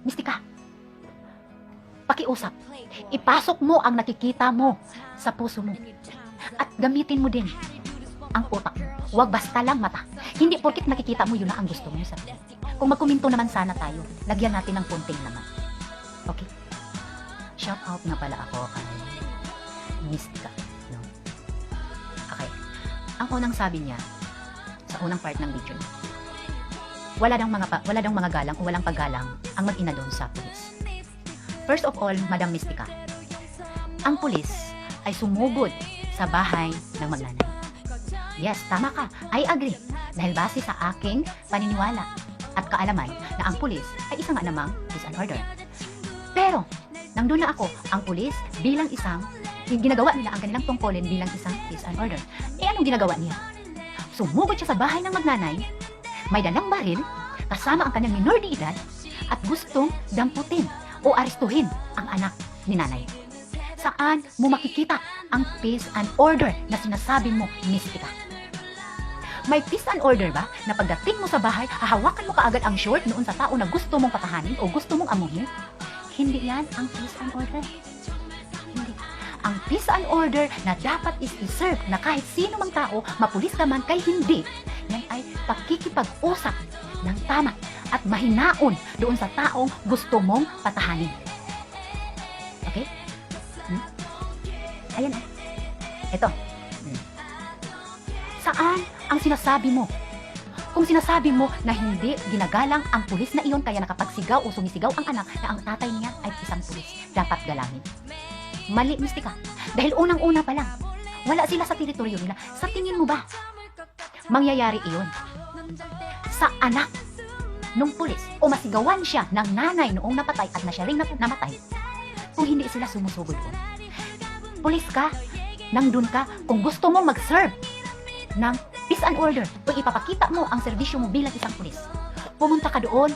Mistika, pakiusap. Ipasok mo ang nakikita mo sa puso mo. At gamitin mo din ang utak mo. Huwag basta lang mata. Hindi porkit nakikita mo yun na ang gusto mo sabihin. Kung magkuminto naman sana tayo, lagyan natin ng konting naman. Okay? Shout out nga pala ako kay Mistika. No? Okay. Ang unang sabi niya, sa unang part ng video niya, wala daw mga galang o walang paggalang ang mag-ina doon sa pulis. First of all, Madam Mistika, ang pulis ay sumugod sa bahay ng magnanay. Yes, tama ka. I agree. Dahil base sa aking paniniwala at kaalaman na ang pulis ay isang anamang peace and order. Pero, nandun na ako, ang pulis bilang isang, ginagawa nila ang kanilang tungkulin bilang isang peace and order. Eh, anong ginagawa niya? Sumugod siya sa bahay ng magnanay, may dalang baril, kasama ang kanyang minor de edad, at gustong damputin o arestuhin ang anak ni nanay. Saan mo makikita ang peace and order na sinasabi mo, Mistika? May peace and order ba na pagdating mo sa bahay, hahawakan mo kaagad ang short noon sa tao na gusto mong patahanin o gusto mong amuhin? Hindi yan ang peace and order. Hindi. Ang peace and order na dapat is-deserve na kahit sino mang tao, mapulis ka man kay hindi, yan ay pakikipag-usap ng tama at mahinaon doon sa taong gusto mong patahanin. Okay? Ayan o. Ito. Saan ang sinasabi mo? Kung sinasabi mo na hindi ginagalang ang pulis na iyon kaya nakapagsigaw o sumisigaw ang anak na ang tatay niya ay isang pulis, dapat galangin. Mali, Mistika. Dahil unang-una pa lang, wala sila sa teritoryo nila. Sa tingin mo ba, mangyayari iyon sa anak nung pulis o masigawan siya ng nanay noong napatay at na siya ring namatay kung hindi sila sumusugod doon? Pulis ka, nandun ka, kung gusto mo mag-serve ng peace and order, kung ipapakita mo ang serbisyo mo bilang isang pulis, pumunta ka doon,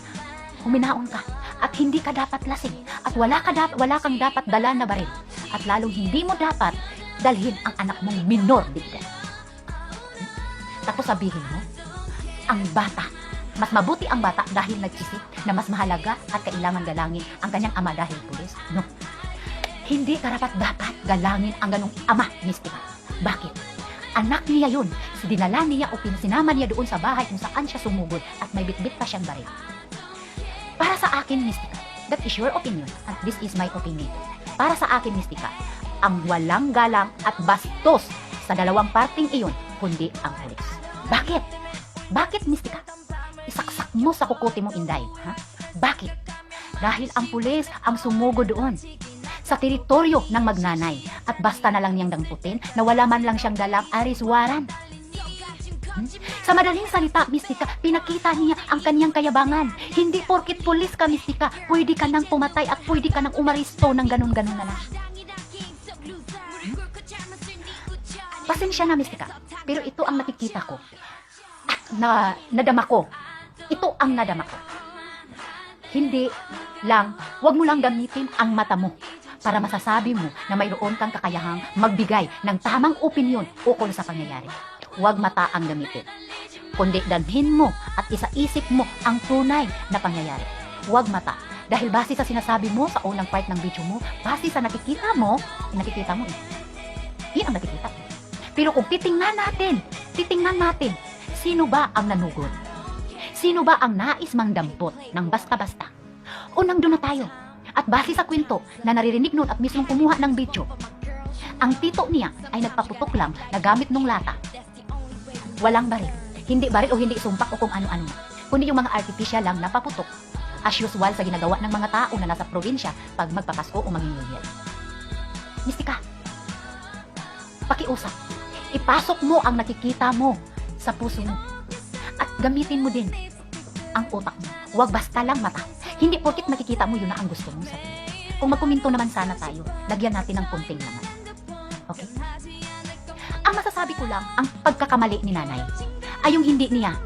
huminaon ka, at hindi ka dapat lasing, at wala kang dapat dala na baril, at lalong hindi mo dapat dalhin ang anak mong minor de edad. Tapos sabihin mo, ang bata, mas mabuti ang bata dahil nag-isip na mas mahalaga at kailangan galangin ang kanyang ama dahil pulis. No. Hindi karapat-dapat galangin ang ganong ama, Mistika. Bakit? Anak niya yun. Dinala niya o sinama niya doon sa bahay kung saan siya sumugod at may bitbit pa siyang baril. Para sa akin, Mistika, that is your opinion and this is my opinion. Para sa akin, Mistika, ang walang galang at bastos sa dalawang parting iyon, kundi ang pulis. Bakit? Bakit, Mistika? Isaksak mo sa kukuti mong inday. Ha? Bakit? Dahil ang pulis ang sumugod doon sa teritoryo ng magnanay at basta na lang niyang damputin na wala man lang siyang dalang arrest warrant. Sa madaling salita, Mistika, pinakita niya ang kanyang kayabangan. Hindi porkit pulis ka, Mistika, pwede ka nang pumatay at pwede ka nang umaristo ng ganun-ganun na lang. Pasensya na, Mistika, pero ito ang nakikita ko. Nadama ko. Ito ang nadama ko. Hindi lang, wag mo lang gamitin ang mata mo para masasabi mo na mayroon kang kakayahang magbigay ng tamang opinyon ukol sa pangyayari. Huwag mata ang gamitin, kundi dalhin mo at isaisip mo ang tunay na pangyayari. Huwag mata, dahil base sa sinasabi mo sa unang part ng video mo, base sa nakikita mo yan ang nakikita mo. Pero kung titingnan natin, sino ba ang nanugod? Sino ba ang nais mangdampot ng basta-basta? Unang doon na tayo. At base sa kwento na naririnig noon at mismong kumuha ng video, ang tito niya ay nagpaputok lang na gamit ng lata. Walang baril. Hindi baril o hindi sumpak o kung ano-ano. Kundi yung mga artificial lang na paputok. As usual sa ginagawa ng mga tao na nasa probinsya pag magpapasko o mag-New Mistika, pakiusap. Ipasok mo ang nakikita mo sa puso mo. At gamitin mo din ang utak mo. Huwag basta lang mata. Hindi porkit nakikita mo yun na ang gusto mong sabihin. Kung magkuminto naman sana tayo, lagyan natin ng konting naman. Okay? Ang masasabi ko lang, ang pagkakamali ni nanay ay yung hindi niya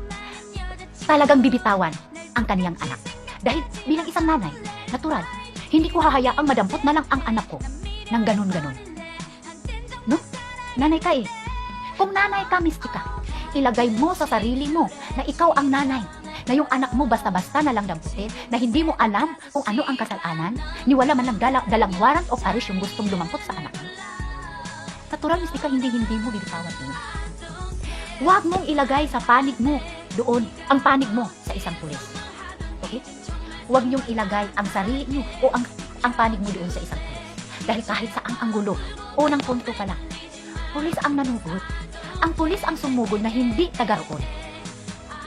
talagang bibitawan ang kaniyang anak. Dahil bilang isang nanay, natural, hindi ko hahayaang madampot na lang ang anak ko ng ganun-ganun. No? Nanay ka eh. Kung nanay ka, Mistika, ilagay mo sa sarili mo na ikaw ang nanay. na yung anak mo basta-basta na lang damputin, na hindi mo alam kung ano ang kasalanan, ni wala man lang dalang warrant of arrest yung gustong lumampot sa anak mo. Natural, mistika, hindi mo bibitawan yun. Huwag mong ilagay sa panig mo doon, ang panig mo sa isang pulis. Okay? Huwag niyong ilagay ang sarili niyo o ang panig mo doon sa isang pulis. Dahil kahit saang anggulo, unang punto pa lang, pulis ang nanugod. Ang pulis ang sumugod na hindi taga-roon.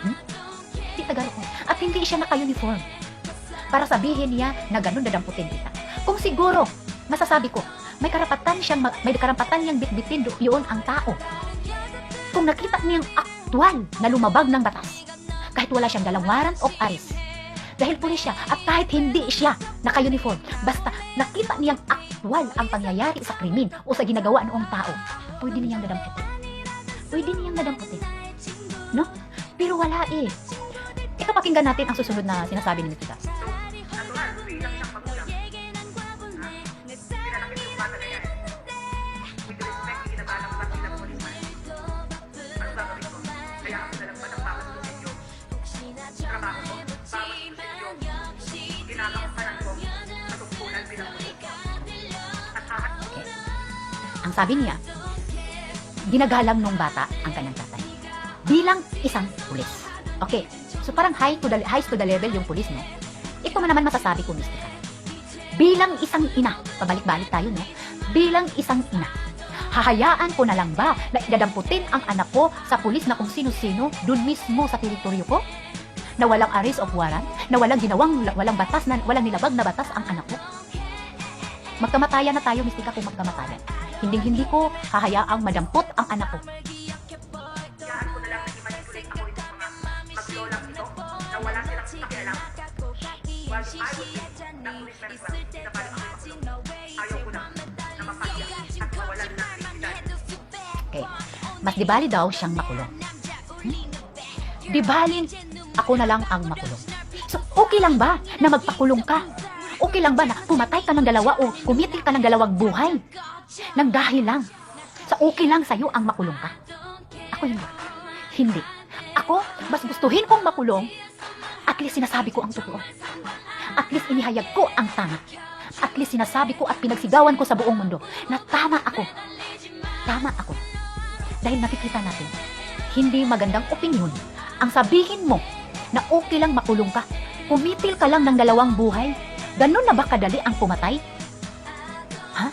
Hindi taga-roon. At hindi siya naka-uniform. Para sabihin niya na ganun dadamputin kita. Kung siguro, masasabi ko, may karapatan niyang bitbitin doon ang tao. Kung nakita niyang aktwal na lumabag ng batas, kahit wala siyang dalang warrant of arrest, dahil pulis siya, at kahit hindi siya naka-uniform, basta nakita niyang aktwal ang pangyayari sa krimen o sa ginagawa noong tao, pwede niyang dadamputin. Pwede niyang dadamputin. No? Pero wala eh. Ito, pakinggan natin ang susunod na sinasabi ni Mr. Ang sabi niya, ginagalang nung bata ang kanyang tatay bilang isang pulis. Okay, so parang high to the level yung pulis, no? Ito man naman masasabi ko, Mystica. Bilang isang ina, pabalik-balik tayo, no? Bilang isang ina, hahayaan ko na lang ba na idadamputin ang anak ko sa pulis na kung sino-sino dun mismo sa teritoryo ko? Na walang arrest of warrant, na walang batas, na walang nilabag na batas ang anak ko? Magkamatayan na tayo, Mystica, kung magkamatayan. Hindi ko hahayaang madampot ang anak ko. Hayaan ko na lang na i-manipulate ako itong mga maglolang ito na wala silang pakialam. While I would be na police member na parang ako makulong. Ayaw ko na mapahiya at mawalan ng dignidad. Okay. Mas di bali daw siyang makulong. Di bali ako na lang ang makulong. So, okay lang ba na magpakulong ka? Okay lang ba na pumatay ka ng dalawa o kumitil ka ng dalawang buhay? Nang dahil lang. Sa okay lang sa'yo ang makulong ka. Ako hindi. Hindi. Ako, mas gustuhin kong makulong, at least sinasabi ko ang totoo. At least inihayag ko ang tama. At least sinasabi ko at pinagsigawan ko sa buong mundo na tama ako. Tama ako. Dahil nakikita natin, hindi magandang opinyon ang sabihin mo na okay lang makulong ka. Kumitil ka lang ng dalawang buhay. Ganun na ba kadali ang pumatay? Ha?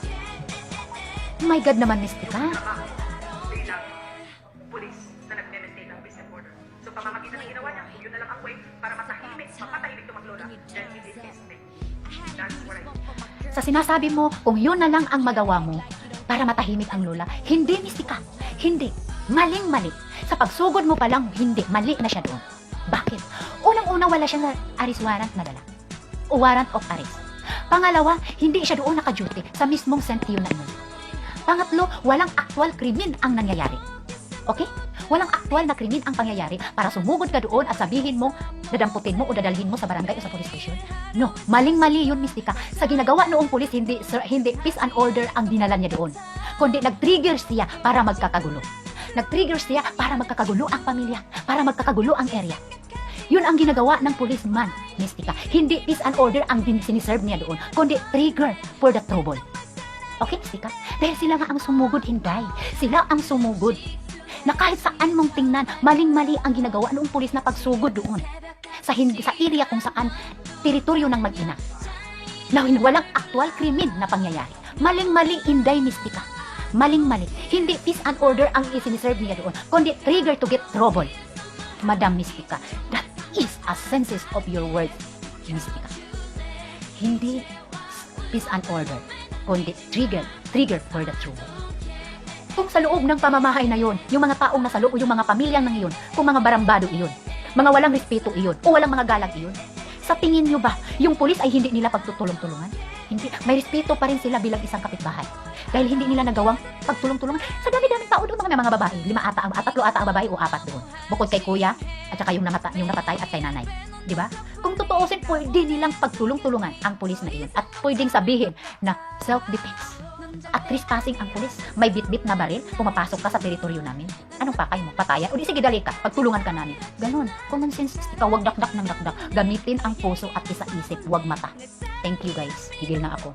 My God naman, Mystica. Bilang police na nag-maintain ng peace and order. So pamamagitan ng ginawa niya, kung yun na lang ang way para matahimik, mapatahimik ito maglola, then he did his thing. That's what I mean. Sa sinasabi mo, kung yun na lang ang magawa mo para matahimik ang lola, hindi, Mystica. Hindi. Maling-mali. Sa pagsugod mo pa lang, hindi. Mali na siya doon. Bakit? Unang-una, wala siyang arrest warrant na dala. O warrant of arrest. Pangalawa, hindi siya doon naka-duty sa mismong sentyo na yun. Pangatlo, walang actual krimen ang nangyayari. Okay? Walang actual na krimen ang pangyayari para sumugod ka doon at sabihin mo, dadamputin mo o dadalhin mo sa barangay o sa police station. No, maling-mali yun, Mystica. Sa ginagawa noong pulis, hindi peace and order ang dinala niya doon. Kundi nag-trigger siya para magkakagulo. Nag-trigger siya para magkakagulo ang pamilya, para magkakagulo ang area. Yun ang ginagawa ng policeman, Mystica. Hindi peace and order ang siniserve niya doon, kundi trigger for the trouble. Okay, Mystica? Dahil sila nga ang sumugod, Inday. Sila ang sumugod. Na kahit saan mong tingnan, maling-mali ang ginagawa noong pulis na pagsugod doon. Sa area kung saan teritoryo ng mag-ina. Na walang actual krimen na pangyayari. Maling-mali, Inday, Mystica. Maling-mali. Hindi peace and order ang isiniserve niya doon, kundi trigger to get trouble. Madam Mystica, that is a senses of your words, Mystica. Hindi peace and order, kundi trigger for the trouble. Kung sa loob ng pamamahay na yon, yung mga taong nasa loob, yung mga pamilyang nang iyon, kung mga barambado iyon, mga walang respeto iyon, o walang mga galang iyon, sa tingin nyo ba, yung pulis ay hindi nila pagtutulong-tulungan? Hindi. May respeto pa rin sila bilang isang kapitbahay. Dahil hindi nila nagawang pagtulong-tulungan. Sa dami-daming tao doon, mga babae, 3 ata ang babae o 4 doon. Bukod kay kuya, at saka yung napatay at kay nanay. Di ba? Kung tutuusin, pwede nilang pagtulong-tulungan ang pulis na iyon. At pwedeng sabihin na self-defense. At trespassing ang pulis. May bitbit na baril, pumapasok ka sa teritoryo namin. Anong pakay mo? Patayan? O di sige, dali ka. Pagtulungan ka namin. Ganon. Common sense, ikaw, wag dakdak ng dakdak. Gamitin ang puso at isa-isip, wag mata. Thank you guys. Higil na ako.